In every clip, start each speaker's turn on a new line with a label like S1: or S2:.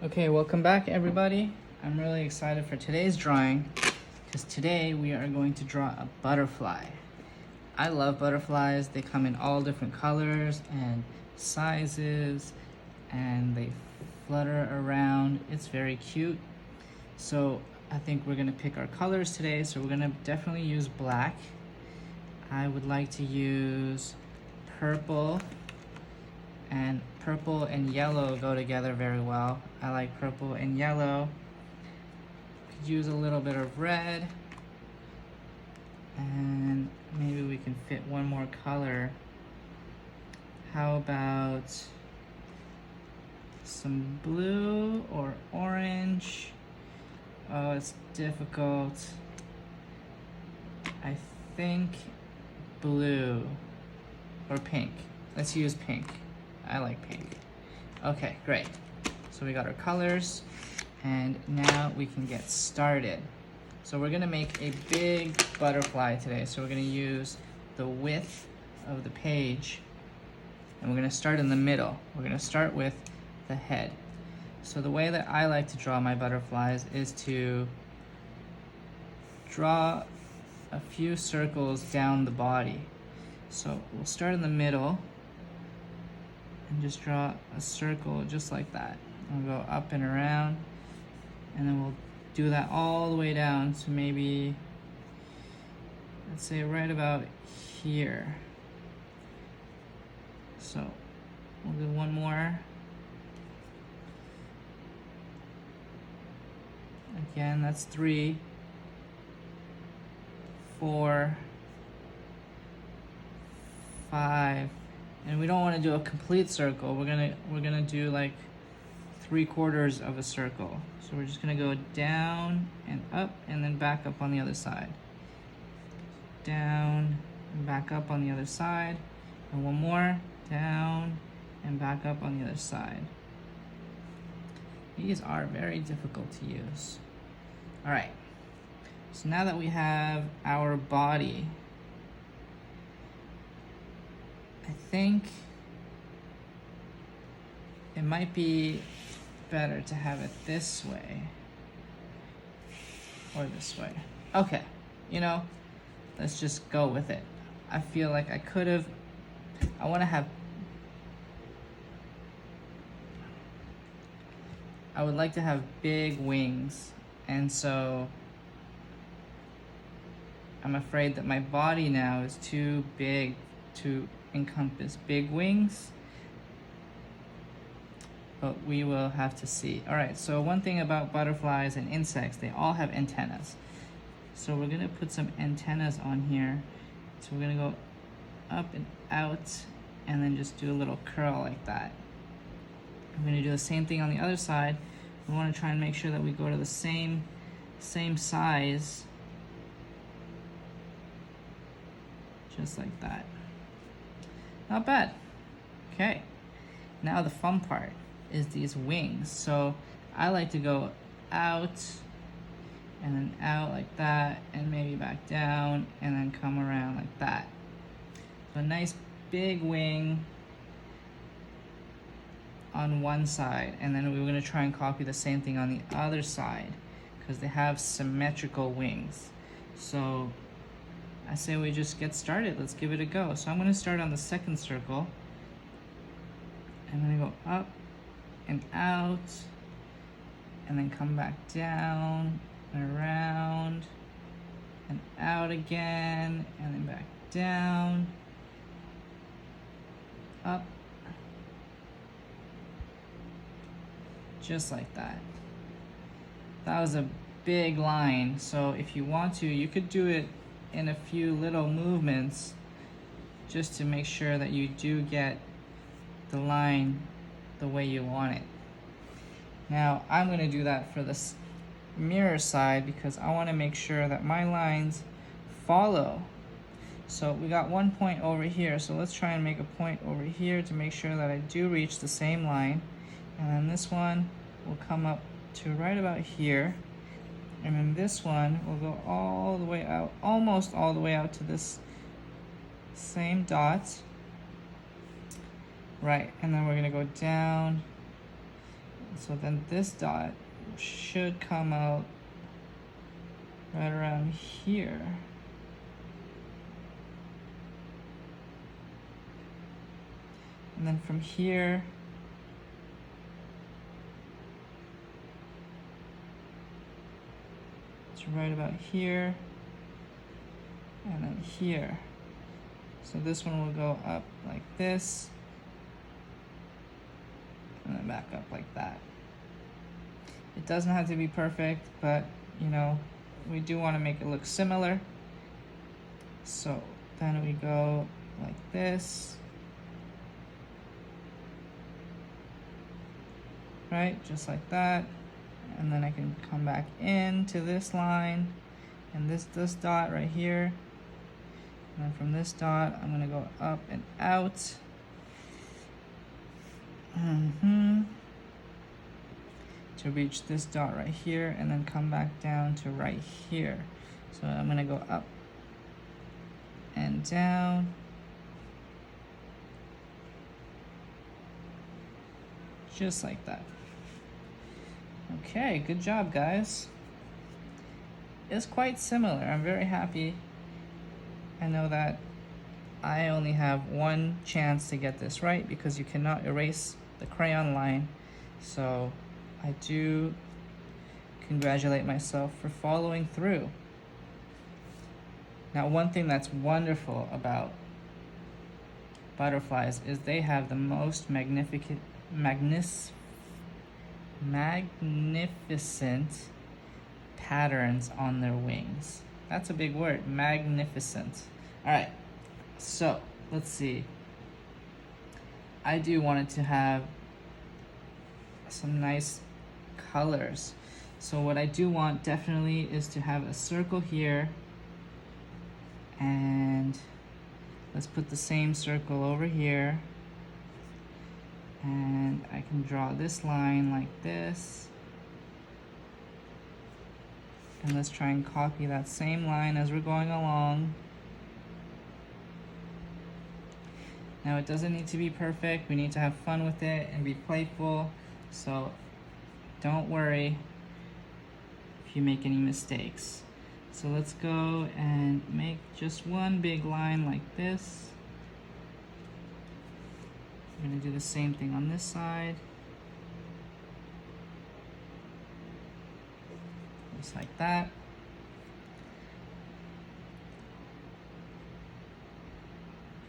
S1: Okay, welcome back everybody. I'm really excited for today's drawing because today we are going to draw a butterfly. I love butterflies. They come in all different colors and sizes and they flutter around. It's very cute. So I think we're gonna pick our colors today. So we're gonna definitely use black. I would like to use purple, and purple and yellow go together very well. I like purple and yellow. Could use a little bit of red, and maybe we can fit one more color. How about some blue or orange? Oh, it's difficult. I think blue or pink. Let's use pink. I like pink. Okay, great. So we got our colors, and now we can get started. So we're gonna make a big butterfly today. So we're gonna use the width of the page, and we're gonna start in the middle. We're gonna start with the head. So the way that I like to draw my butterflies is to draw a few circles down the body. So we'll start in the middle and just draw a circle just like that. We'll go up and around, and then we'll do that all the way down to maybe, let's say right about here. So we'll do one more. Again, that's 3, 4, 5, and we don't want to do a complete circle. We're gonna do like 3/4 of a circle. So we're just gonna go down and up, and then back up on the other side. Down and back up on the other side, and one more, down and back up on the other side. These are very difficult to use. All right, so now that we have our body, I think it might be better to have it this way or this way. Okay, you know, let's just go with it. I feel like I would like to have big wings, and so I'm afraid that my body now is too big to encompass big wings, but we will have to see. All right, so one thing about butterflies and insects, they all have antennas. So we're gonna put some antennas on here. So we're gonna go up and out, and then just do a little curl like that. I'm gonna do the same thing on the other side. We wanna try and make sure that we go to the same size, just like that. Not bad. Okay, now the fun part is these wings. So I like to go out and then out like that, and maybe back down, and then come around like that. So a nice big wing on one side, and then we're gonna try and copy the same thing on the other side because they have symmetrical wings. So I say we just get started. Let's give it a go. So I'm gonna start on the second circle. I'm gonna go up and out, and then come back down and around and out again, and then back down, up, just like that. That was a big line, so if you want to, you could do it in a few little movements just to make sure that you do get the line the way you want it. Now I'm going to do that for this mirror side because I want to make sure that my lines follow. So we got one point over here, so let's try and make a point over here to make sure that I do reach the same line, and then this one will come up to right about here, and then this one will go all the way out, almost all the way out to this same dot. Right, and then we're gonna go down So then this dot should come out right around here. And then from here, it's right about here, and then here. So this one will go up like this, and then back up like that. It doesn't have to be perfect, but you know, we do want to make it look similar. So then we go like this, right? Just like that. And then I can come back into this line and this dot right here. And then from this dot, I'm gonna go up and out. To reach this dot right here, and then come back down to right here. So I'm gonna go up and down. Just like that. Okay, good job, guys. It's quite similar. I'm very happy. I know that I only have one chance to get this right because you cannot erase the crayon line. So I do congratulate myself for following through. Now, one thing that's wonderful about butterflies is they have the most magnificent patterns on their wings. That's a big word, magnificent. All right, so let's see. I do want it to have some nice colors. So what I do want definitely is to have a circle here, and let's put the same circle over here, and I can draw this line like this, and let's try and copy that same line as we're going along. Now it doesn't need to be perfect, we need to have fun with it and be playful, so don't worry if you make any mistakes. So let's go and make just one big line like this. We're gonna do the same thing on this side. Just like that.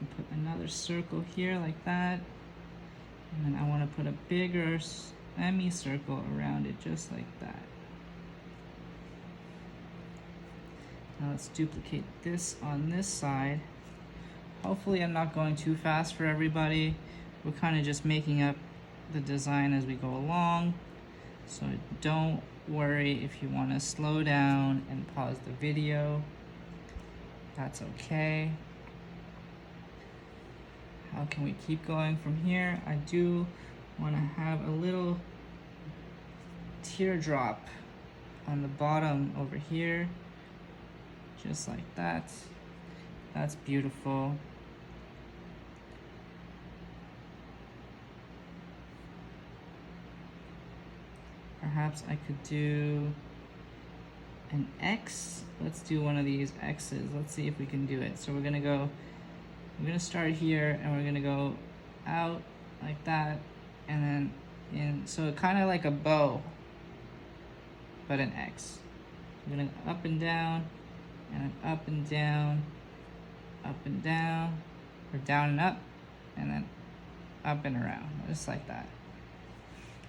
S1: You can put another circle here like that. And then I want to put a bigger semicircle around it just like that. Now let's duplicate this on this side. Hopefully I'm not going too fast for everybody. We're kind of just making up the design as we go along. So don't worry if you want to slow down and pause the video. That's okay. How can we keep going from here? I do want to have a little teardrop on the bottom over here. Just like that. That's beautiful. Perhaps I could do an X. Let's do one of these X's. Let's see if we can do it. So we're gonna start here and we're gonna go out like that, and then in, so kind of like a bow, but an X. We're gonna up and down, and then up and down, up and down, or down and up, and then up and around, just like that.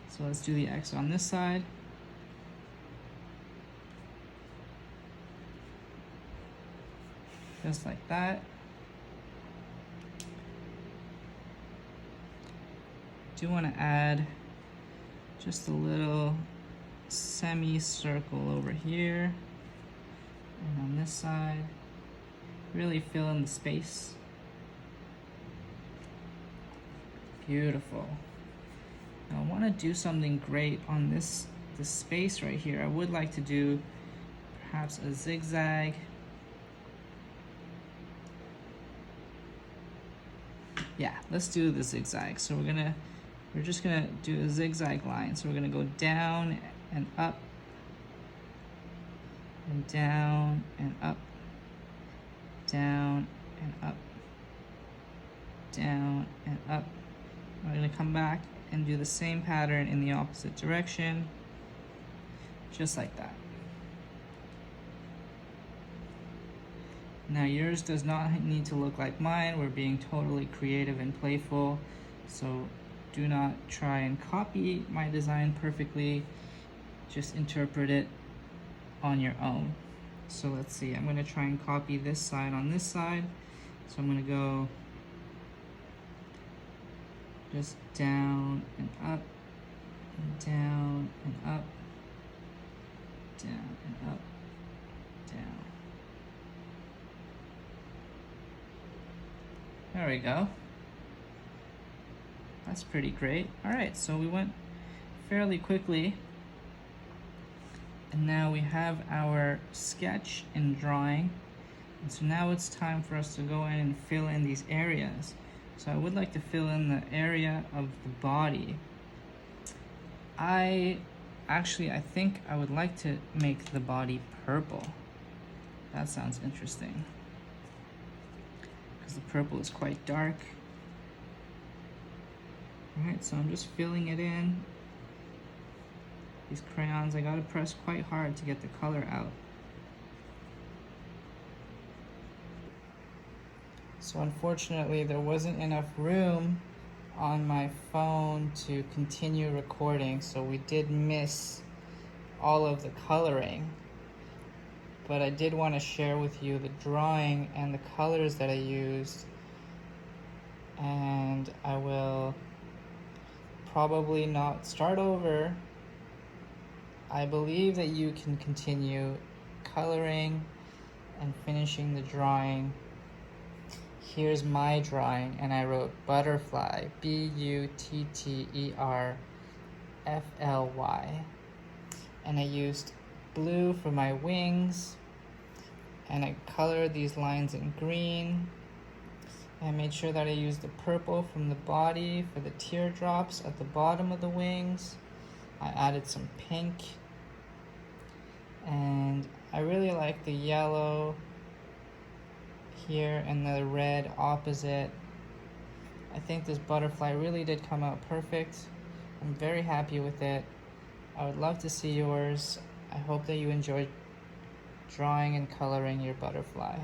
S1: So let's do the X on this side. Just like that. Do want to add just a little semicircle over here and on this side. Really fill in the space. Beautiful. Now I want to do something great on this space right here. I would like to do perhaps a zigzag. Yeah, let's do the zigzag. So we're gonna we're just gonna do a zigzag line. So we're gonna go down and up, and down and up, down and up, down and up. We're gonna come back and do the same pattern in the opposite direction, just like that. Now yours does not need to look like mine. We're being totally creative and playful, so do not try and copy my design perfectly. Just interpret it on your own. So let's see, I'm gonna try and copy this side on this side. So I'm gonna go just down and up, and down and up, down and up, down. There we go. That's pretty great. All right, so we went fairly quickly. And now we have our sketch and drawing. And so now it's time for us to go in and fill in these areas. So I would like to fill in the area of the body. I think I would like to make the body purple. That sounds interesting, because the purple is quite dark. Alright, so I'm just filling it in. These crayons, I gotta press quite hard to get the color out. So unfortunately, there wasn't enough room on my phone to continue recording, so we did miss all of the coloring. But I did want to share with you the drawing and the colors that I used, and I will probably not start over. I believe that you can continue coloring and finishing the drawing. Here's my drawing, and I wrote butterfly, B-U-T-T-E-R-F-L-Y. And I used blue for my wings, and I colored these lines in green. I made sure that I used the purple from the body for the teardrops at the bottom of the wings. I added some pink, and I really like the yellow here and the red opposite. I think this butterfly really did come out perfect. I'm very happy with it. I would love to see yours. I hope that you enjoyed drawing and coloring your butterfly.